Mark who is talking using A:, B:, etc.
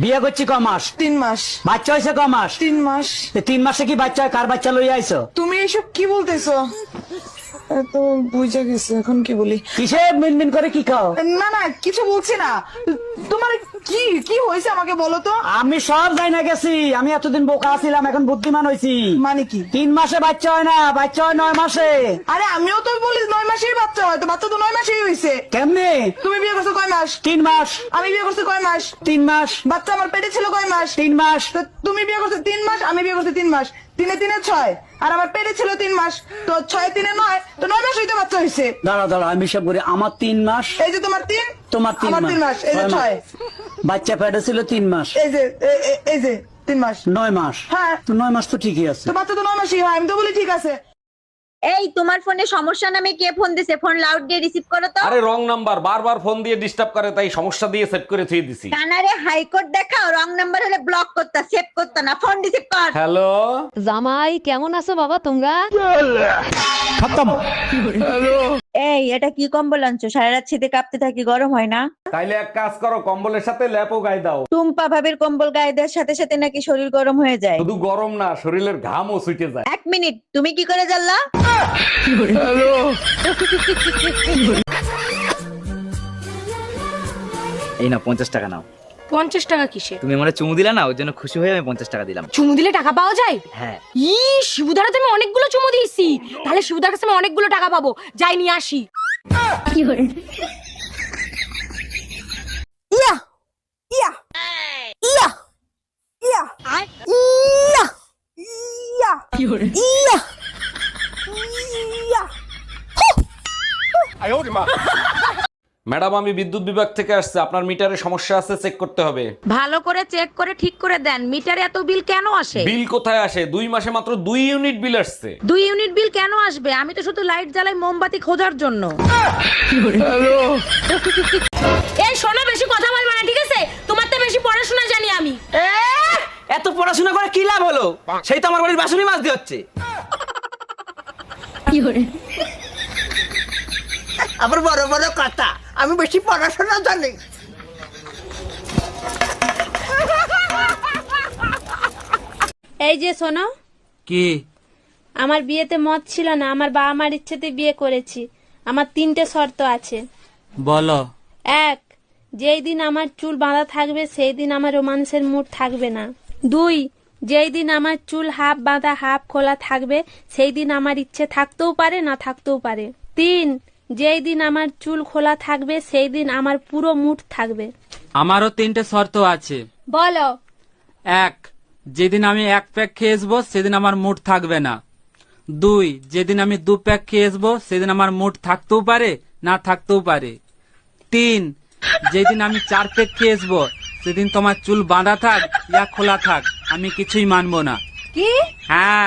A: বিয়ে করছি ক মাস?
B: 3 মাস।
A: বাচ্চা হয়েছে ক মাস?
B: 3 মাস।
A: 3 মাসে কি বাচ্চা হয়? কার বাচ্চা লইয়া আইছো?
B: তুমি এসব কি বলতেছো? তো বুঝে গেছে, এখন কি বলি?
A: কিসে মিনমিন করে কি খাও?
B: না না, কিছু বলছি না। তোমার কি কি হয়েছে আমাকে বলো তো।
A: আমি সব যাই না গেছি। আমি এতদিন বোকা ছিলাম, এখন বুদ্ধিমান হয়েছি।
B: মানে কি?
A: 3 মাসে বাচ্চা হয় না, বাচ্চা হয় 9 মাসে।
B: আরে আমিও তো বলি 9 মাসেই বাচ্চা হয়, তো বাচ্চা তো 9 মাসেই হয়েছে।
A: কেমনে?
B: তুমি বিয়ে করছো কয় মাস?
A: 3 মাস।
B: আমি বিয়ে করছি কয় মাস?
A: 3 মাস।
B: বাচ্চা আমার পেটে ছিল কয় মাস?
A: 3 মাস।
B: তো তুমি বিয়ে করছো 3 মাস, আমি বিয়ে করছি 3 মাস। 3 এ 3 এ 6, আর আমার পেটে ছিল 3 মাস। তো 6 এ 3 এ 9, তো 9 মাস হইতে বাচ্চা হয়েছে।
A: দাঁড়া দাঁড়া, আমি সব করি। আমার 3 মাস,
B: এই যে তোমার 3,
A: তোমার 3
B: আমার 3 মাস, এই যে 6।
A: বাচ্চা পেটে ছিল 3 মাস,
B: এই যে এই যে 3 মাস।
A: 9 মাস।
B: হ্যাঁ।
A: তো 9 মাস তো ঠিকই আছে।
B: তো বাচ্চা তো 9 মাসই হয়, আমি তো বলি ঠিক আছে।
C: এই তোমার ফোনে সমস্যা নামে কে ফোন দিছে? ফোন লাউড দিয়ে রিসিভ করো তো।
D: আরে রং নাম্বার, বারবার ফোন দিয়ে ডিস্টার্ব করে, তাই সমস্যা দিয়ে সেট করে থুয়ে দিছি।
C: কানারে হাইকোর্ট দেখাও, রং নাম্বার হলে ব্লক করতা, সেভ করতা না, ফোন রিসিভ কর।
D: হ্যালো,
E: জামাই কেমন আছো বাবা তোমরা?
C: এই এটা কি কম্বল আনছো? সারা রাত শীতে কাঁপতে থাকি, গরম হয় না?
D: তাইলে এক কাজ করো, কম্বলের সাথে ল্যাপও গায়ে দাও।
C: টুম্পা ভাবির কম্বল গায়ে দেওয়ার সাথে সাথে নাকি শরীর গরম হয়ে যায়।
D: শুধু গরম না, শরীরের ঘামও ছুটে যায়।
C: 1 মিনিট, তুমি কি করে জানলা?
F: এই না 50 টাকা নাও।
G: 50 টাকা কিসে?
F: তুমি আমার চুমু দিলা না, ওর জন্য খুশি হয়ে আমি 50 টাকা দিলাম।
G: চুমু দিলে টাকা পাওয়া যায়?
F: হ্যাঁ।
G: শিবুদারা তুমি অনেকগুলো চুমু দিয়েছি, তাহলে শিবুদার কাছে আমি অনেকগুলো টাকা পাবো। যাই নিয়ে আসি।
B: ইয়া ইয়া ইয়া ইয়া ইয়া ইয়া ইয়া ইয়া।
D: ম্যাডাম, আমি বিদ্যুৎ বিভাগ থেকে আসছে, আপনার মিটারে সমস্যা আছে, চেক করতে হবে।
H: ভালো করে চেক করে ঠিক করে দেন। মিটারে এত বিল কেন আসে?
D: বিল কোথায় আসে? 2 মাসে মাত্র 2 ইউনিট বিল আসছে।
H: 2 ইউনিট বিল কেন আসবে? আমি তো শুধু লাইট জ্বালাই মোমবাতি খোঁজার জন্য।
G: এই শোনো, বেশি কথা বলবা না, ঠিক আছে? তোমার তো বেশি পড়াশোনা জানি আমি।
F: এত পড়াশোনা করে কি লাভ হলো? সেই তো আমার বাড়ির বাসুনি মাছ দিয়ে হচ্ছে।
I: আবার বড় বড় কথা, আমি বেশি পড়াশোনা জানি।
J: এই যে শোনো,
F: কি?
J: আমার বিয়েতে মত ছিল না, আমার বাবা মার ইচ্ছেতে বিয়ে করেছি। আমার 3টে শর্ত আছে।
F: বলো।
J: 1, যেই দিন আমার চুল বাঁধা থাকবে সেই দিন আমার রোমান্সের মুড থাকবে না। 2, যেই দিন আমার চুল হাফ বাঁধা হাফ খোলা থাকবে সেই দিন আমার ইচ্ছে থাকতেও পারে না থাকতেও পারে। 3, যেই দিন আমার চুল খোলা থাকবে সেই দিন আমার পুরো মুড থাকবে।
K: আমারও 3টে শর্ত আছে।
J: বলো।
K: 1, যেদিন আমি 1 প্যাক খেয়ে আসবো সেদিন আমার মুড থাকবে না। 2, যেদিন আমি 2 প্যাক খেয়ে আসবো সেদিন আমার মুড থাকতেও পারে না থাকতেও পারে। 3, যেদিন আমি 4 প্যাক খেয়ে আসবো সেদিন তোমার চুল বাঁধা থাক ইয়া খোলা থাক, আমি কিছুই মানবো না।
J: কি?
K: হ্যাঁ।